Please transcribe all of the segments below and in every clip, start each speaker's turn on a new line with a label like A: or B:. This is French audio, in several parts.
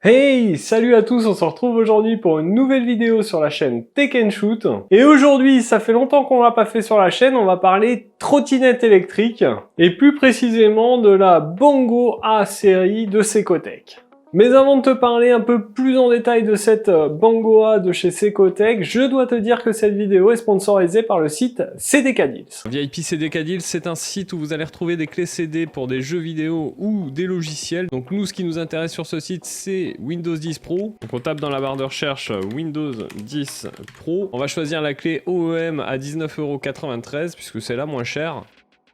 A: Hey, salut à tous, on se retrouve aujourd'hui pour une nouvelle vidéo sur la chaîne Tech & Shoot. Et aujourd'hui, ça fait longtemps qu'on l'a pas fait sur la chaîne, on va parler trottinette électrique, et plus précisément de la Bongo A série de Secotech. Mais avant de te parler un peu plus en détail de cette Bongo A de chez Secotech, je dois te dire que cette vidéo est sponsorisée par le site CDK Deals.
B: VIP CDK Deals, c'est un site où vous allez retrouver des clés CD pour des jeux vidéo ou des logiciels. Donc nous, ce qui nous intéresse sur ce site, c'est Windows 10 Pro. Donc on tape dans la barre de recherche Windows 10 Pro. On va choisir la clé OEM à 19,93 € puisque c'est la moins chère.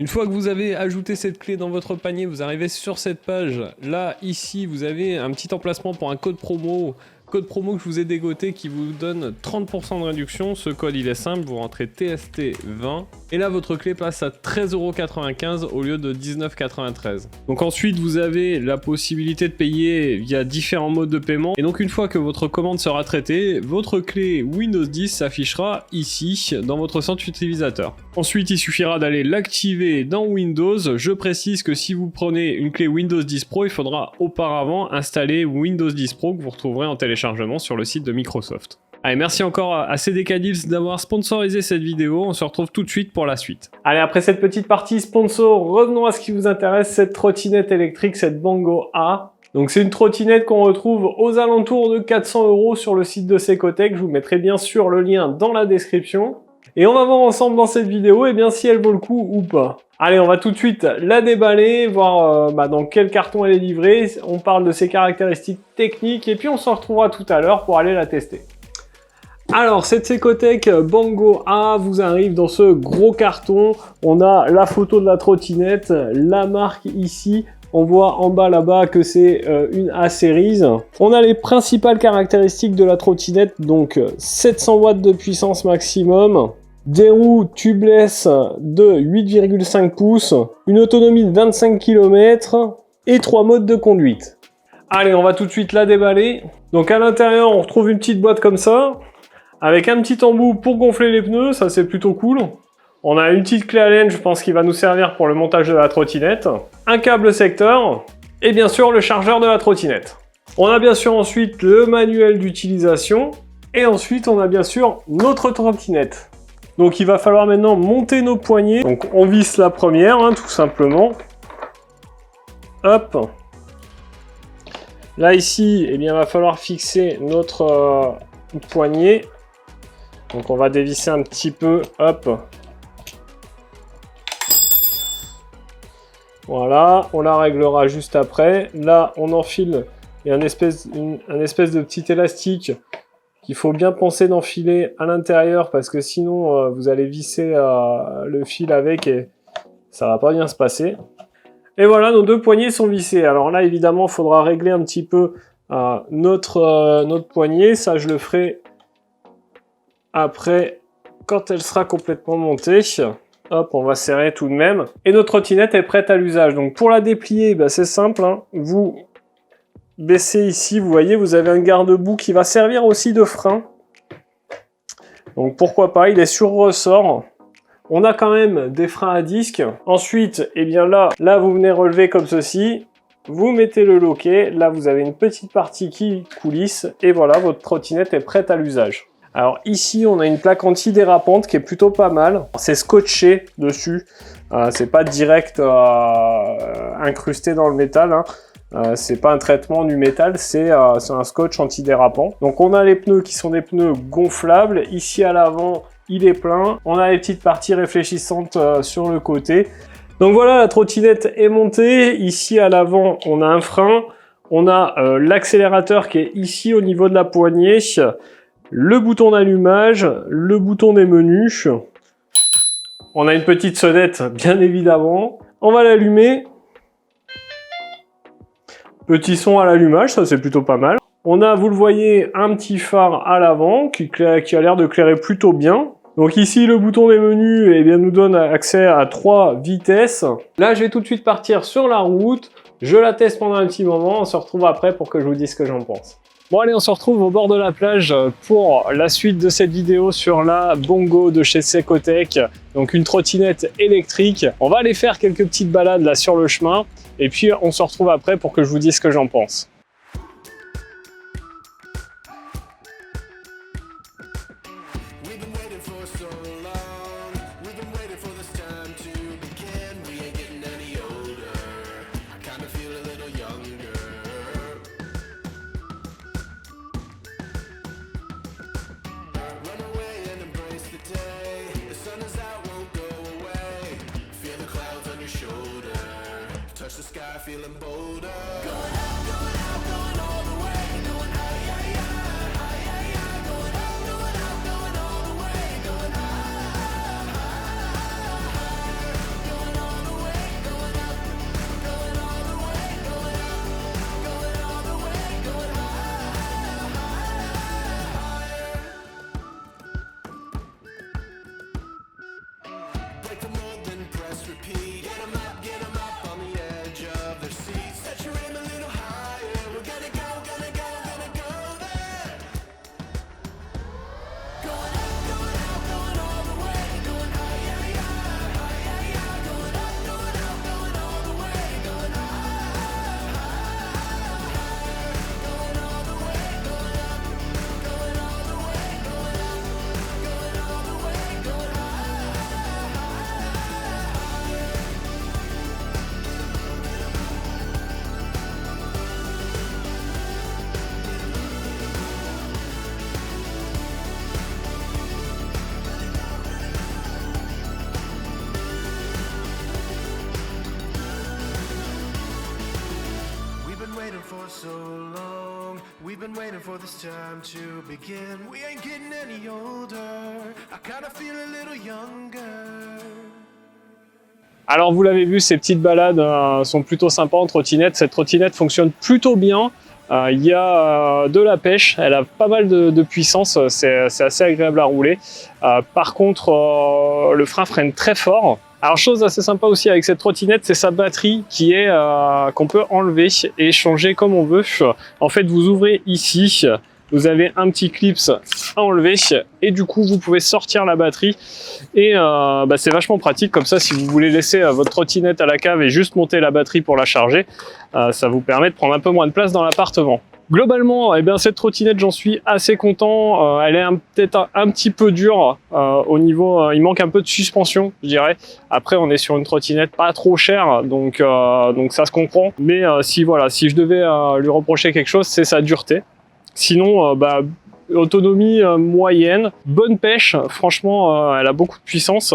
B: Une fois que vous avez ajouté cette clé dans votre panier, vous arrivez sur cette page. Là, ici, vous avez un petit emplacement pour un code promo. Code promo que je vous ai dégoté qui vous donne 30% de réduction. Ce code, il est simple, vous rentrez TST20. Et là, votre clé passe à 13,95 € au lieu de 19,93 €. Donc ensuite, vous avez la possibilité de payer via différents modes de paiement. Et donc une fois que votre commande sera traitée, votre clé Windows 10 s'affichera ici, dans votre centre utilisateur. Ensuite, il suffira d'aller l'activer dans Windows. Je précise que si vous prenez une clé Windows 10 Pro, il faudra auparavant installer Windows 10 Pro que vous retrouverez en téléchargement sur le site de Microsoft. Allez, merci encore à CDK Deals d'avoir sponsorisé cette vidéo. On se retrouve tout de suite pour la suite.
A: Allez, après cette petite partie sponsor, revenons à ce qui vous intéresse, cette trottinette électrique, cette Bongo A. Donc c'est une trottinette qu'on retrouve aux alentours de 400 € sur le site de Secotech. Je vous mettrai bien sûr le lien dans la description. Et on va voir ensemble dans cette vidéo si elle vaut le coup ou pas. Allez, on va tout de suite la déballer, voir dans quel carton elle est livrée. On parle de ses caractéristiques techniques et puis on se retrouvera tout à l'heure pour aller la tester. Alors, cette Secotech Bongo A vous arrive dans ce gros carton. On a la photo de la trottinette, la marque ici. On voit en bas là-bas que c'est une A Series. On a les principales caractéristiques de la trottinette, donc 700 watts de puissance maximum, des roues tubeless de 8,5 pouces, une autonomie de 25 km et 3 modes de conduite. Allez, on va tout de suite la déballer. Donc à l'intérieur, on retrouve une petite boîte comme ça, avec un petit embout pour gonfler les pneus, ça c'est plutôt cool. On a une petite clé Allen, je pense, qui va nous servir pour le montage de la trottinette. Un câble secteur, et bien sûr le chargeur de la trottinette. On a bien sûr ensuite le manuel d'utilisation, et ensuite on a bien sûr notre trottinette. Donc il va falloir maintenant monter nos poignées. Donc on visse la première, tout simplement. Hop. Là ici, il va falloir fixer notre poignée. Donc on va dévisser un petit peu, hop. Voilà, on la réglera juste après. Là, on enfile, il y a un espèce de petit élastique qu'il faut bien penser d'enfiler à l'intérieur parce que sinon, vous allez visser le fil avec et ça va pas bien se passer. Et voilà, nos deux poignées sont vissées. Alors là, évidemment, il faudra régler un petit peu notre poignée. Ça, je le ferai après, quand elle sera complètement montée. Hop, on va serrer tout de même. Et notre trottinette est prête à l'usage. Donc pour la déplier, c'est simple. Vous baissez ici, vous voyez, vous avez un garde-boue qui va servir aussi de frein. Donc pourquoi pas, il est sur ressort. On a quand même des freins à disque. Ensuite, là vous venez relever comme ceci. Vous mettez le loquet. Là, vous avez une petite partie qui coulisse. Et voilà, votre trottinette est prête à l'usage. Alors ici, on a une plaque antidérapante qui est plutôt pas mal. C'est scotché dessus. C'est pas direct incrusté dans le métal. C'est pas un traitement du métal, c'est un scotch antidérapant. Donc on a les pneus qui sont des pneus gonflables. Ici à l'avant, il est plein. On a les petites parties réfléchissantes sur le côté. Donc voilà, la trottinette est montée. Ici à l'avant, on a un frein. On a l'accélérateur qui est ici au niveau de la poignée. Le bouton d'allumage, le bouton des menus. On a une petite sonnette, bien évidemment. On va l'allumer. Petit son à l'allumage, ça c'est plutôt pas mal. On a, vous le voyez, un petit phare à l'avant qui a l'air de clairer plutôt bien. Donc ici, le bouton des menus nous donne accès à 3 vitesses. Là, je vais tout de suite partir sur la route. Je la teste pendant un petit moment. On se retrouve après pour que je vous dise ce que j'en pense. Bon allez, on se retrouve au bord de la plage pour la suite de cette vidéo sur la Bongo de chez Secotech, donc une trottinette électrique. On va aller faire quelques petites balades là sur le chemin et puis on se retrouve après pour que je vous dise ce que j'en pense.
C: for so long. We've been waiting for this time to begin. We ain't getting any older. I kinda feel a little younger. Run away and embrace the day. The sun is out, won't go away. Feel the clouds on your shoulder. Touch the sky, feeling bolder. Going out, going all the way. Going high, high, high, high, high, high. Going out, going all the way. Going high, going all the way. Going up, going all the way. Going up, going all the way. Going high. Break the mold, then press repeat. Get 'em up on the edge of their seats. Set your aim a little higher. We're gonna go there. Going out, going all the way. Going high, high, high, high, high, high. Going up, going all the way. Going high, going all the way. Going up, going all the way. Going up, going all the way. Going high. We've been waiting for so long. We've been waiting for this time to begin. We ain't getting any older. I kinda feel a little younger.
A: Alors vous l'avez vu, ces petites balades sont plutôt sympas en trottinette. Cette trottinette fonctionne plutôt bien. Il y a de la pêche, elle a pas mal de puissance, c'est assez agréable à rouler. Par contre, le frein freine très fort. Alors chose assez sympa aussi avec cette trottinette, c'est sa batterie qui est qu'on peut enlever et changer comme on veut. En fait, vous ouvrez ici, vous avez un petit clip à enlever et du coup vous pouvez sortir la batterie et c'est vachement pratique. Comme ça, si vous voulez laisser votre trottinette à la cave et juste monter la batterie pour la charger, ça vous permet de prendre un peu moins de place dans l'appartement. Globalement, cette trottinette, j'en suis assez content. Elle est peut-être un petit peu dure au niveau, il manque un peu de suspension, je dirais. Après, on est sur une trottinette pas trop chère, donc ça se comprend. Mais si je devais lui reprocher quelque chose, c'est sa dureté. Sinon, autonomie moyenne, bonne pêche. Franchement, elle a beaucoup de puissance.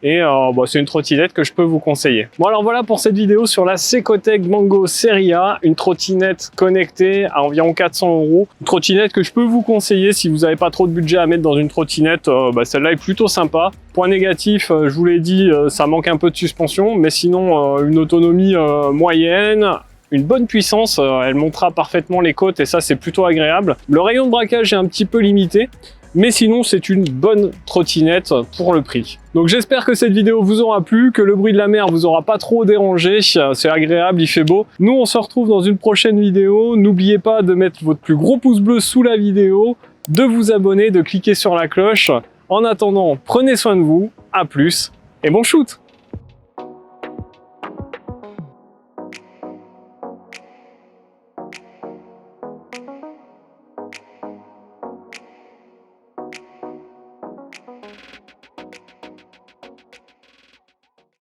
A: Et c'est une trottinette que je peux vous conseiller. Bon, alors voilà pour cette vidéo sur la Secotec Mango Serie A, une trottinette connectée à environ 400 €. Une trottinette que je peux vous conseiller si vous n'avez pas trop de budget à mettre dans une trottinette. Celle-là est plutôt sympa. Point négatif, je vous l'ai dit, ça manque un peu de suspension, mais sinon une autonomie moyenne. Une bonne puissance, elle montera parfaitement les côtes et ça c'est plutôt agréable. Le rayon de braquage est un petit peu limité, mais sinon c'est une bonne trottinette pour le prix. Donc j'espère que cette vidéo vous aura plu, que le bruit de la mer vous aura pas trop dérangé, c'est agréable, il fait beau. Nous on se retrouve dans une prochaine vidéo, n'oubliez pas de mettre votre plus gros pouce bleu sous la vidéo, de vous abonner, de cliquer sur la cloche. En attendant, prenez soin de vous, à plus et bon shoot!